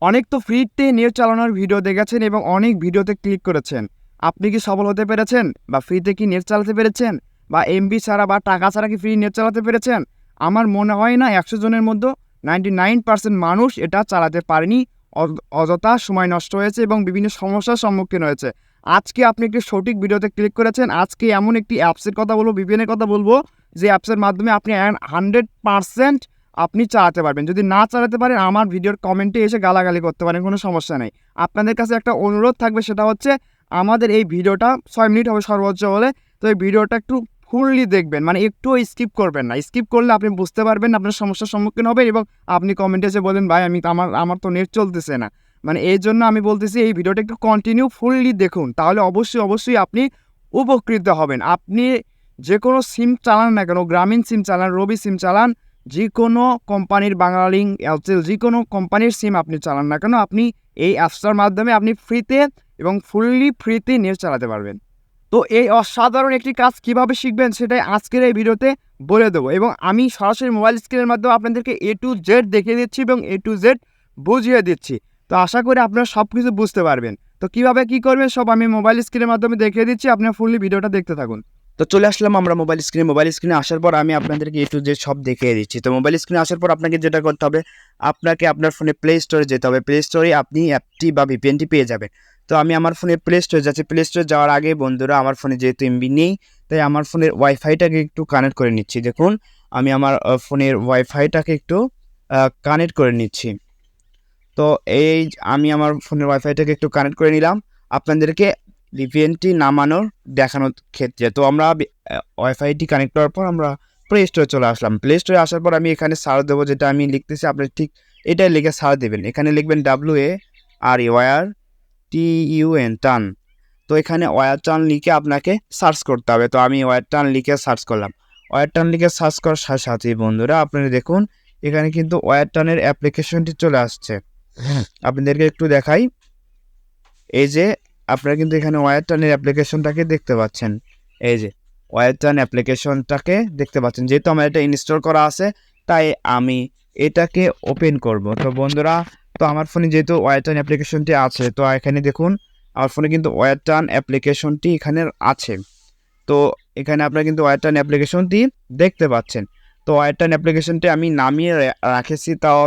অনেক তো ফ্রিতে নেট চালানোর ভিডিও দেখেছেন এবং অনেক ভিডিওতে ক্লিক করেছেন। আপনি কি সফল হতে পেরেছেন? বা ফ্রিতে কি নেট চালাতে পেরেছেন? বা এমবি ছাড়া বা টাকা ছাড়া কি ফ্রি নেট চালাতে পেরেছেন? আমার মনে হয় না ১০০ জনের মধ্যে 99% মানুষ এটা চালাতে পারেনি। অযথা সময় নষ্ট হয়েছে এবং বিভিন্ন সমস্যার সম্মুখীন হয়েছে। আজকে আপনি একটি সঠিক ভিডিওতে ক্লিক করেছেন। আজকে এমন একটি অ্যাপসের কথা বলব, VPN এর কথা বলবো, যে অ্যাপসের মাধ্যমে আপনি 100% আপনি চালাতে পারবেন। যদি না চালাতে পারেন আমার ভিডিওর কমেন্টে এসে গালাগালি করতে পারেন, কোনো সমস্যা নেই। আপনাদের কাছে একটা অনুরোধ থাকবে, সেটা হচ্ছে আমাদের এই ভিডিওটা ৬ মিনিট হবে সর্বোচ্চ হলে। তো এই ভিডিওটা একটু ফুললি দেখবেন, মানে একটুও স্কিপ করবেন না। স্কিপ করলে আপনি বুঝতে পারবেন, আপনার সমস্যার সম্মুখীন হবেন এবং আপনি কমেন্টে এসে বলবেন, ভাই আমি তো আমার তো নেট চলতেছে না। মানে এই জন্য আমি বলতেছি এই ভিডিওটা একটু কন্টিনিউ ফুললি দেখুন, তাহলে অবশ্যই আপনি উপকৃত হবেন। আপনি যে কোনো সিম চালান না কেন, গ্রামীণ সিম চালান, রবি সিম চালান, যে কোনো কোম্পানির, বাংলালিংক, এয়ারটেল, যে কোনো কোম্পানির সিম আপনি চালান না কেন, আপনি এই অ্যাপসটার মাধ্যমে আপনি ফ্রিতে এবং ফুললি ফ্রিতে নেট চালাতে পারবেন। তো এই অসাধারণ একটি কাজ কিভাবে শিখবেন সেটাই আজকের এই ভিডিওতে বলে দেবো, এবং আমি সরাসরি মোবাইল স্ক্রিনের মাধ্যমে আপনাদেরকে A to Z দেখিয়ে দিচ্ছি এবং A to Z বুঝিয়ে দিচ্ছি। তো আশা করি আপনারা সব কিছু বুঝতে পারবেন। তো কিভাবে কি করবেন সব আমি মোবাইল স্ক্রিনের মাধ্যমে দেখিয়ে দিচ্ছি, আপনারা ফুললি ভিডিওটা দেখতে থাকুন। তো চলে আসলাম আমরা মোবাইল স্ক্রিনে আসার পর আমি আপনাদেরকে A to Z সব দেখিয়ে দিচ্ছি। তো মোবাইল স্ক্রিনে আসার পর আপনাকে যেটা করতে হবে, আপনাকে আপনার ফোনে প্লে স্টোরে যেতে হবে। প্লে স্টোরে আপনি অ্যাপটি বা VPNটি পেয়ে যাবেন। তো আমি আমার ফোনে প্লে স্টোরে যাচ্ছি। প্লে স্টোরে যাওয়ার আগে বন্ধুরা, আমার ফোনে যেহেতু এমবি নেই, তাই আমার ফোনের ওয়াইফাইটাকে একটু কানেক্ট করে নিচ্ছি। দেখুন, আমি আমার ফোনের ওয়াইফাইটাকে একটু কানেক্ট করে নিচ্ছি। তো আমি আমার ফোনের ওয়াইফাইটাকে একটু কানেক্ট করে নিলাম আপনাদেরকে VPNটি নামানোর দেখানোর ক্ষেত্রে। তো আমরা ওয়াইফাইটি কানেক্ট করার পর আমরা প্লে স্টোরে চলে আসলাম। প্লে স্টোরে আসার পর আমি এখানে সার্চ দেবো, যেটা আমি লিখতেছি আপনি ঠিক এটাই লিখে সার্চ দেবেন। এখানে লিখবেন WARTUN, টান। তো এখানে ওয়্যার টান লিখে আপনাকে সার্চ করতে হবে। তো আমি ওয়্যার টান লিখে সার্চ করলাম। ওয়্যার টান লিখে সার্চ করার সাথে সাথেই বন্ধুরা আপনারা দেখুন, এখানে কিন্তু ওয়্যার টানের অ্যাপ্লিকেশনটি চলে আসছে। আপনাদেরকে একটু দেখাই, এই যে আপনারা কিন্তু এখানে ওয়্যার টানের অ্যাপ্লিকেশনটাকে দেখতে পাচ্ছেন। এই যে ওয়্যার টান অ্যাপ্লিকেশনটাকে দেখতে পাচ্ছেন। যেহেতু আমার এটা ইনস্টল করা আছে, তাই আমি এটাকে ওপেন করব। তো বন্ধুরা, তো আমার ফোনে যেহেতু ওয়্যার টান অ্যাপ্লিকেশনটি আছে, তো এখানে দেখুন আমার ফোনে কিন্তু ওয়্যার টান অ্যাপ্লিকেশনটি এখানে আছে। তো এখানে আপনারা কিন্তু ওয়্যার টান অ্যাপ্লিকেশনটি দেখতে পাচ্ছেন। তো ওয়্যার টান অ্যাপ্লিকেশনটি আমি নামিয়ে রাখেছি। তাও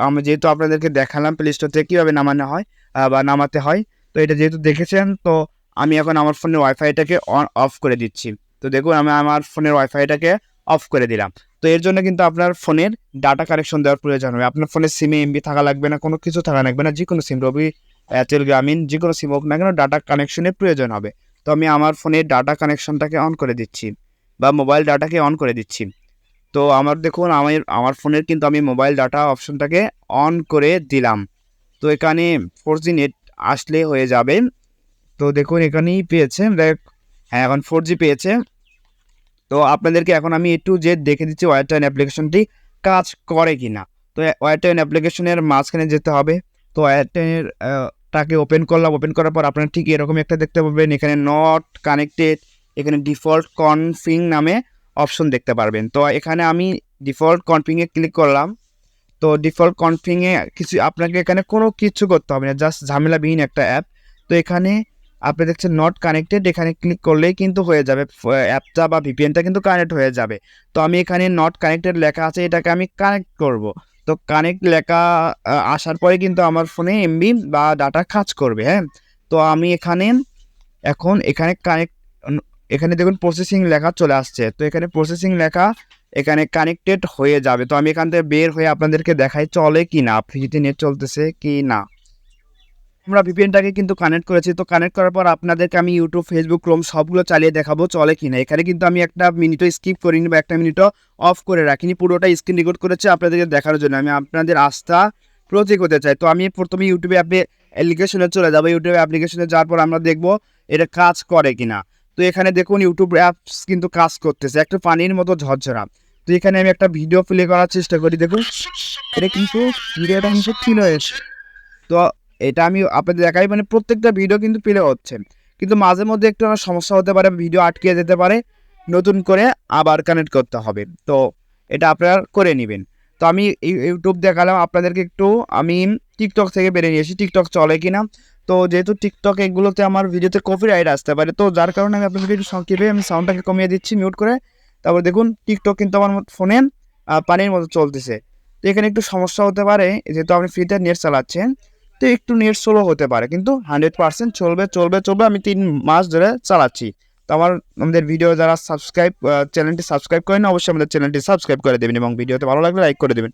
আমি যেহেতু আপনাদেরকে দেখালাম প্লে স্টোর থেকে কীভাবে নামানো হয় বা নামাতে হয়, তো এটা যেহেতু দেখেছেন, তো আমি এখন আমার ফোনের ওয়াইফাইটাকে অফ করে দিচ্ছি। তো দেখুন, আমি আমার ফোনের ওয়াইফাইটাকে অফ করে দিলাম। তো এর জন্য কিন্তু আপনার ফোনের ডাটা কানেকশন দেওয়ার প্রয়োজন হবে। আপনার ফোনের সিমে এমবি থাকা লাগবে না, কোনো কিছু থাকা লাগবে না। যে কোনো সিম, রবি, এয়ারটেল, গ্রামীণ, যে কোনো সিম হোক না কেন, ডাটা কানেকশনের প্রয়োজন হবে। তো আমি আমার ফোনের ডাটা কানেকশনটাকে অন করে দিচ্ছি বা মোবাইল ডাটাকে অন করে দিচ্ছি। তো আমার দেখুন, আমার ফোনের কিন্তু আমি মোবাইল ডাটা অপশনটাকে অন করে দিলাম। তো এখানে 4G নেট আসলে হয়ে যাবে। তো দেখুন এখানেই পেয়েছে, হ্যাঁ এখন 4G পেয়েছে। তো আপনাদেরকে এখন আমি A to Z দেখে দিচ্ছি ওয়্যার টান অ্যাপ্লিকেশনটি কাজ করে কি না। তো ওয়্যার টান অ্যাপ্লিকেশনের মাঝখানে যেতে হবে। তো ওয়্যার টানের টাকে ওপেন করলাম। ওপেন করার পর আপনারা ঠিক এরকম একটা দেখতে পাবেন, এখানে নট কানেক্টেড, এখানে ডিফল্ট কনফিগ নামে অপশন দেখতে পারবেন। তো এখানে আমি ডিফল্ট কনফিগে ক্লিক করলাম। তো ডিফল্ট কনফিগে আপনাকে এখানে কোনো কিছু করতে হবে না, জাস্ট ঝামেলাবিহীন একটা অ্যাপ। তো এখানে আপনি দেখছেন নট কানেক্টেড, এখানে ক্লিক করলেই কিন্তু হয়ে যাবে, অ্যাপটা বা VPNটা কিন্তু কানেক্ট হয়ে যাবে। তো আমি এখানে নট কানেক্টেড লেখা আছে, এটাকে আমি কানেক্ট করব। তো কানেক্ট লেখা আসার পরে কিন্তু আমার ফোনে এমবি বা ডাটা কাজ করবে। হ্যাঁ, তো আমি এখানে এখানে দেখুন প্রসেসিং লেখা চলে আসছে। তো এখানে প্রসেসিং লেখা এখানে কানেক্টেড হয়ে যাবে। তো আমি এখান থেকে বের হয়ে আপনাদেরকে দেখাই চলে কি না, ফ্রিতে নেট চলতেছে কি না। আমরা VPNটাকে কিন্তু কানেক্ট করেছি। তো কানেক্ট করার পর আপনাদেরকে আমি ইউটিউব, ফেসবুক, ক্রোম সবগুলো চালিয়ে দেখাবো চলে কি না। এখানে কিন্তু আমি একটা মিনিটও স্কিপ করিনি বা একটা মিনিটও অফ করে রাখিনি, পুরোটা স্ক্রিন রেকর্ড করেছি আপনাদেরকে দেখানোর জন্য। আমি আপনাদের আস্থা প্রতীক হতে চাই। তো আমি প্রথমে ইউটিউবে অ্যাপ্লিকেশনে চলে যাবো। ইউটিউবে অ্যাপ্লিকেশনে যাওয়ার পর আমরা দেখবো এটা কাজ করে কিনা। তো এখানে দেখুন ইউটিউব অ্যাপস কিন্তু কাজ করতেছে, একটা পানির মতো ঝরঝরা। তো এখানে আমি একটা ভিডিও প্লে করার চেষ্টা করি। দেখুন এটা কিন্তু ভিডিওটা কিন্তু ক্লিন হয়েছে। তো এটা আমি আপনাদের দেখাই, মানে প্রত্যেকটা ভিডিও কিন্তু প্লে হচ্ছে, কিন্তু মাঝে মধ্যে একটু আমার সমস্যা হতে পারে, ভিডিও আটকে যেতে পারে, নতুন করে আবার কানেক্ট করতে হবে। তো এটা আপনারা করে নেবেন। তো আমি ইউটিউব দেখালাম আপনাদেরকে একটু, আমি টিকটক থেকে বেরিয়ে নিয়েছি টিকটক চলে কিনা। তো যেহেতু টিকটক এগুলোতে আমার ভিডিওতে কপিরাইট আসতে পারে, তো যার কারণে আমি আপনাদেরকে একটু সংক্ষেপে আমি সাউন্ডটাকে কমিয়ে দিচ্ছি মিউট করে। তারপর দেখুন টিকটক কিন্তু আমার ফোনে পানির মতো চলতেছে। তো এখানে একটু সমস্যা হতে পারে, যেহেতু আপনি ফ্রিতে নেট চালাচ্ছেন, তো একটু নেট স্লো হতে পারে, কিন্তু 100% চলবে চলবে চলবে। আমি 3 মাস ধরে চালাচ্ছি। তো আমাদের ভিডিও যারা চ্যানেলটি সাবস্ক্রাইব করেন, অবশ্যই আমাদের চ্যানেলটি সাবস্ক্রাইব করে দেবেন এবং ভিডিওতে ভালো লাগলে লাইক করে দেবেন।